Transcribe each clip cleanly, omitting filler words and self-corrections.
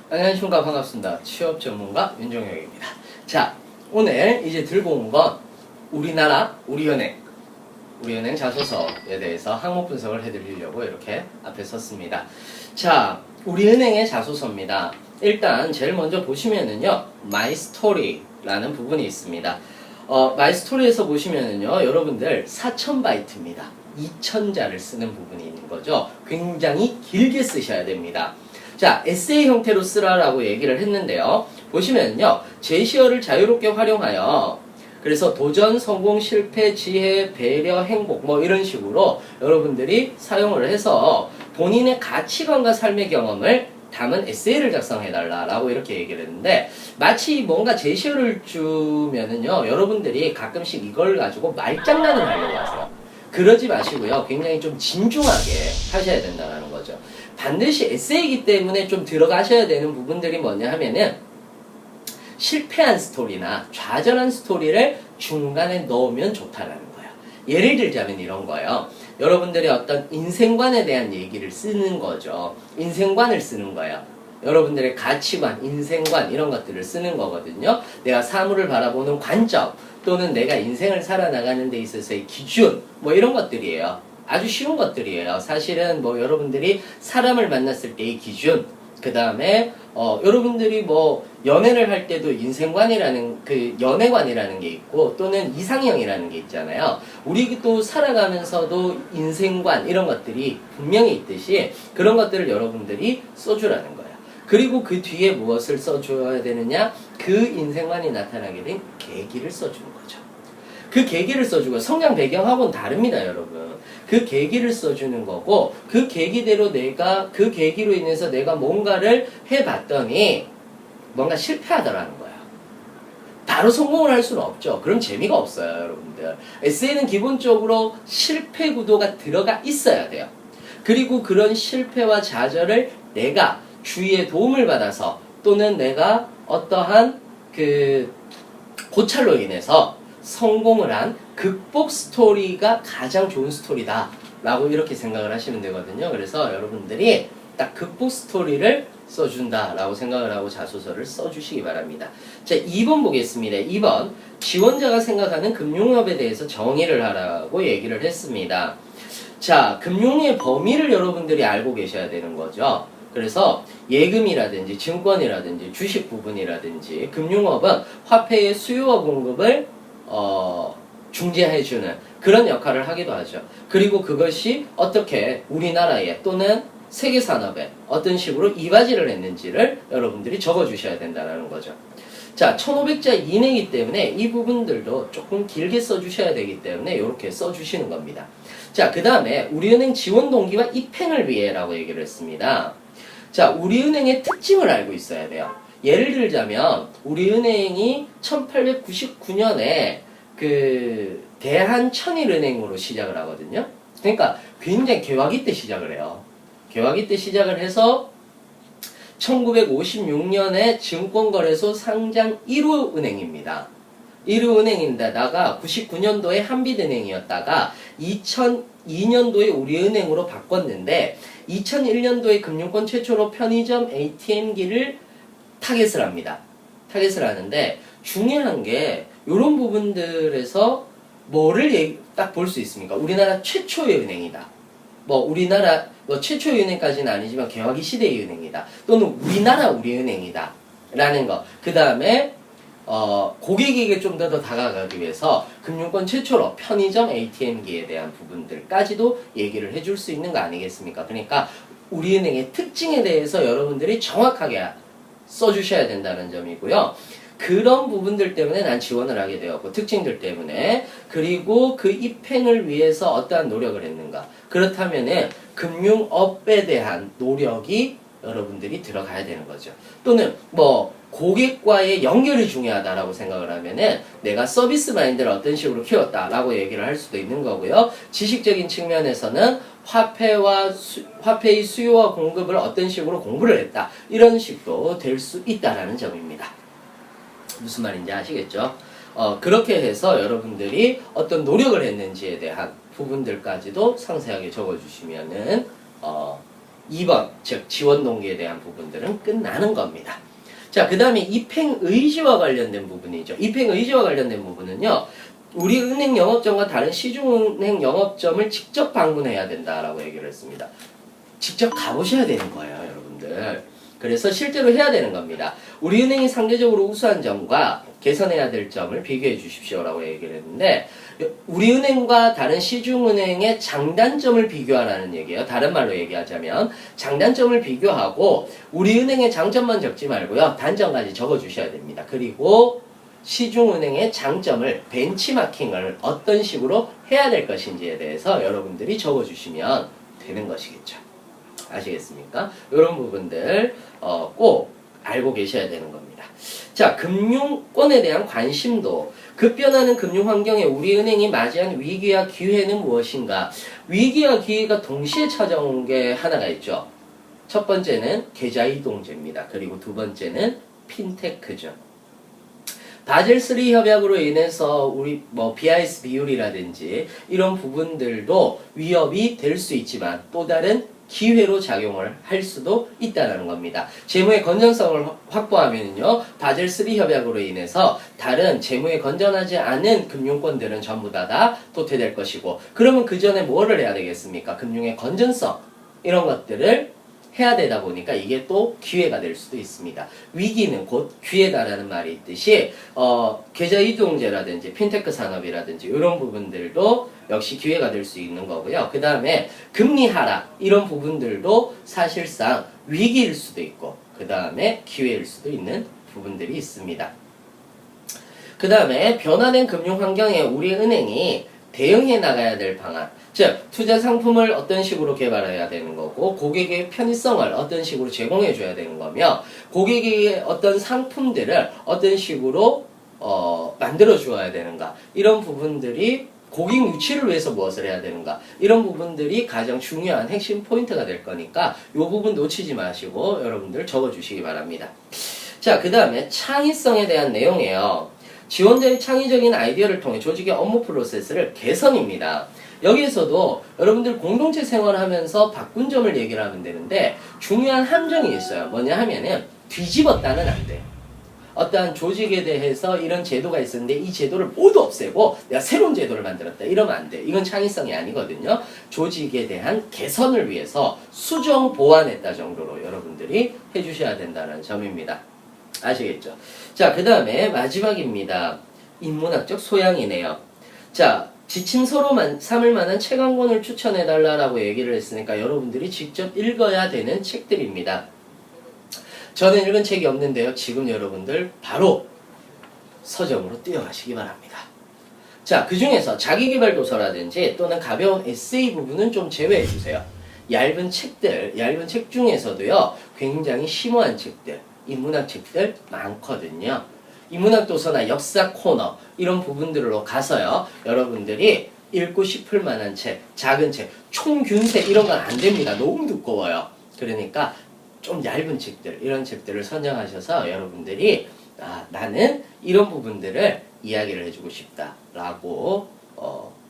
안녕하십니까. 반갑습니다. 취업 전문가 윤종혁입니다. 자, 오늘 이제 들고 온 건 우리나라 우리은행 자소서에 대해서 항목 분석을 해드리려고 이렇게 앞에 섰습니다. 자, 우리은행의 자소서입니다. 일단 제일 먼저 보시면은요, My Story라는 부분이 있습니다. My Story에서 보시면은요, 여러분들 4000바이트입니다. 2000자를 쓰는 부분이 있는 거죠. 굉장히 길게 쓰셔야 됩니다. 자, 에세이 형태로 쓰라라고 얘기를 했는데요. 보시면요, 제시어를 자유롭게 활용하여, 그래서 도전, 성공, 실패, 지혜, 배려, 행복 뭐 이런 식으로 여러분들이 사용을 해서 본인의 가치관과 삶의 경험을 담은 에세이를 작성해달라라고 이렇게 얘기를 했는데, 마치 뭔가 제시어를 주면은요, 여러분들이 가끔씩 이걸 가지고 말장난을 하려고 하세요. 그러지 마시고요, 굉장히 좀 진중하게 하셔야 된다는 거죠. 반드시 에세이이기 때문에 좀 들어가셔야 되는 부분들이 뭐냐 하면은, 실패한 스토리나 좌절한 스토리를 중간에 넣으면 좋다라는 거예요. 예를 들자면 이런 거예요. 여러분들이 어떤 인생관에 대한 얘기를 쓰는 거죠. 인생관을 쓰는 거예요. 여러분들의 가치관, 인생관 이런 것들을 쓰는 거거든요. 내가 사물을 바라보는 관점, 또는 내가 인생을 살아나가는 데 있어서의 기준, 뭐 이런 것들이에요. 아주 쉬운 것들이에요. 사실은 뭐 여러분들이 사람을 만났을 때의 기준, 그 다음에 여러분들이 뭐 연애를 할 때도 인생관이라는 그 연애관이라는 게 있고, 또는 이상형이라는 게 있잖아요. 우리 또 살아가면서도 인생관 이런 것들이 분명히 있듯이 그런 것들을 여러분들이 써주라는 거예요. 그리고 그 뒤에 무엇을 써줘야 되느냐? 그 인생관이 나타나게 된 계기를 써주는 거죠. 그 계기를 써주고, 성장 배경하고는 다릅니다, 여러분. 그 계기를 써주는 거고, 그 계기대로 그 계기로 인해서 내가 뭔가를 해봤더니 뭔가 실패하더라는 거야. 바로 성공을 할 수는 없죠. 그럼 재미가 없어요, 여러분들. 에세이는 기본적으로 실패 구도가 들어가 있어야 돼요. 그리고 그런 실패와 좌절을 내가 주위의 도움을 받아서, 또는 내가 어떠한 그 고찰로 인해서 성공을 한 극복 스토리가 가장 좋은 스토리다 라고 이렇게 생각을 하시면 되거든요. 그래서 여러분들이 딱 극복 스토리를 써준다 라고 생각을 하고 자소서를 써주시기 바랍니다. 자, 2번 보겠습니다. 2번, 지원자가 생각하는 금융업에 대해서 정의를 하라고 얘기를 했습니다. 자, 금융의 범위를 여러분들이 알고 계셔야 되는 거죠. 그래서 예금이라든지 증권이라든지 주식 부분이라든지, 금융업은 화폐의 수요와 공급을 중재해주는 그런 역할을 하기도 하죠. 그리고 그것이 어떻게 우리나라에 또는 세계 산업에 어떤 식으로 이바지를 했는지를 여러분들이 적어주셔야 된다는 거죠. 자, 1500자 이내이기 때문에 이 부분들도 조금 길게 써주셔야 되기 때문에 이렇게 써주시는 겁니다. 자, 그 다음에 우리은행 지원 동기와 입행을 위해라고 얘기를 했습니다. 자, 우리은행의 특징을 알고 있어야 돼요. 예를 들자면 우리은행이 1899년에 그 대한천일은행으로 시작을 하거든요. 그러니까 굉장히 개화기 때 시작을 해요. 개화기 때 시작을 해서 1956년에 증권거래소 상장 1호 은행입니다. 1호 은행인데다가 99년도에 한빛은행이었다가 2002년도에 우리은행으로 바꿨는데, 2001년도에 금융권 최초로 편의점 ATM기를 타겟을 합니다. 타겟을 하는데, 중요한 게 이런 부분들에서 뭐를 딱 볼 수 있습니까? 우리나라 최초의 은행이다. 우리나라 최초의 은행까지는 아니지만 개화기 시대의 은행이다. 또는 우리나라 우리은행이다. 라는 거. 그 다음에 고객에게 좀 더 다가가기 위해서 금융권 최초로 편의점 ATM기에 대한 부분들까지도 얘기를 해줄 수 있는 거 아니겠습니까? 그러니까 우리은행의 특징에 대해서 여러분들이 정확하게 써주셔야 된다는 점이고요. 그런 부분들 때문에 난 지원을 하게 되었고, 특징들 때문에, 그리고 그 입행을 위해서 어떠한 노력을 했는가. 그렇다면은 금융업에 대한 노력이 여러분들이 들어가야 되는 거죠. 또는 고객과의 연결이 중요하다라고 생각을 하면은 내가 서비스 마인드를 어떤 식으로 키웠다라고 얘기를 할 수도 있는 거고요. 지식적인 측면에서는 화폐의 수요와 공급을 어떤 식으로 공부를 했다, 이런 식도 될 수 있다라는 점입니다. 무슨 말인지 아시겠죠? 그렇게 해서 여러분들이 어떤 노력을 했는지에 대한 부분들까지도 상세하게 적어주시면은 2번, 즉 지원 동기에 대한 부분들은 끝나는 겁니다. 자, 그 다음에 입행의지와 관련된 부분이죠. 입행의지와 관련된 부분은요, 우리 은행 영업점과 다른 시중은행 영업점을 직접 방문해야 된다라고 얘기를 했습니다. 직접 가보셔야 되는 거예요, 여러분들. 그래서 실제로 해야 되는 겁니다. 우리 은행이 상대적으로 우수한 점과 개선해야 될 점을 비교해 주십시오라고 얘기를 했는데, 우리 은행과 다른 시중은행의 장단점을 비교하라는 얘기예요. 다른 말로 얘기하자면 장단점을 비교하고 우리 은행의 장점만 적지 말고요, 단점까지 적어주셔야 됩니다. 그리고 시중은행의 장점을 벤치마킹을 어떤 식으로 해야 될 것인지에 대해서 여러분들이 적어주시면 되는 것이겠죠. 아시겠습니까? 이런 부분들 꼭 알고 계셔야 되는 겁니다. 자, 금융권에 대한 관심도. 급변하는 금융환경에 우리 은행이 맞이한 위기와 기회는 무엇인가? 위기와 기회가 동시에 찾아온 게 하나가 있죠. 첫 번째는 계좌이동제입니다. 그리고 두 번째는 핀테크죠. 바젤3 협약으로 인해서 우리 BIS 비율이라든지 이런 부분들도 위협이 될 수 있지만 또 다른 기회로 작용을 할 수도 있다는 겁니다. 재무의 건전성을 확보하면요, 바젤3 협약으로 인해서 다른 재무에 건전하지 않은 금융권들은 전부 다 도태될 것이고, 그러면 그 전에 뭐를 해야 되겠습니까? 금융의 건전성, 이런 것들을 해야 되다 보니까 이게 또 기회가 될 수도 있습니다. 위기는 곧 기회다라는 말이 있듯이 계좌이동제라든지 핀테크 산업이라든지 이런 부분들도 역시 기회가 될 수 있는 거고요. 그 다음에 금리 하락 이런 부분들도 사실상 위기일 수도 있고 그 다음에 기회일 수도 있는 부분들이 있습니다. 그 다음에 변화된 금융 환경에 우리 은행이 대응해 나가야 될 방안, 즉 투자 상품을 어떤 식으로 개발해야 되는 거고 고객의 편의성을 어떤 식으로 제공해 줘야 되는 거며 고객의 어떤 상품들을 어떤 식으로 만들어 주어야 되는가, 이런 부분들이 고객 유치를 위해서 무엇을 해야 되는가, 이런 부분들이 가장 중요한 핵심 포인트가 될 거니까 이 부분 놓치지 마시고 여러분들 적어주시기 바랍니다. 자, 그 다음에 창의성에 대한 내용이에요. 지원자의 창의적인 아이디어를 통해 조직의 업무 프로세스를 개선입니다. 여기에서도 여러분들 공동체 생활하면서 바꾼 점을 얘기를 하면 되는데 중요한 함정이 있어요. 뭐냐 하면은 뒤집었다는 안 돼요. 어떠한 조직에 대해서 이런 제도가 있었는데 이 제도를 모두 없애고 내가 새로운 제도를 만들었다, 이러면 안 돼요. 이건 창의성이 아니거든요. 조직에 대한 개선을 위해서 수정 보완했다 정도로 여러분들이 해주셔야 된다는 점입니다. 아시겠죠? 자, 그 다음에 마지막입니다. 인문학적 소양이네요. 자, 지침서로 삼을 만한 책 한 권을 추천해달라고 얘기를 했으니까 여러분들이 직접 읽어야 되는 책들입니다. 저는 읽은 책이 없는데요. 지금 여러분들 바로 서점으로 뛰어가시기 바랍니다. 자, 그 중에서 자기계발 도서라든지 또는 가벼운 에세이 부분은 좀 제외해주세요. 얇은 책 중에서도요, 굉장히 심오한 책들, 인문학 책들 많거든요. 인문학 도서나 역사 코너 이런 부분들로 가서요, 여러분들이 읽고 싶을 만한 책, 작은 책, 총균세 이런 건 안 됩니다. 너무 두꺼워요. 그러니까 좀 얇은 책들, 이런 책들을 선정하셔서 여러분들이 나는 이런 부분들을 이야기를 해주고 싶다라고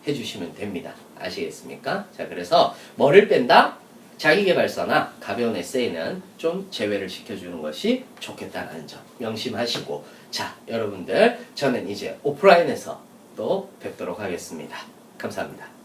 해주시면 됩니다. 아시겠습니까? 자, 그래서 뭐를 뺀다? 자기계발서나 가벼운 에세이는 좀 제외를 시켜주는 것이 좋겠다는 점 명심하시고, 자, 여러분들 저는 이제 오프라인에서 또 뵙도록 하겠습니다. 감사합니다.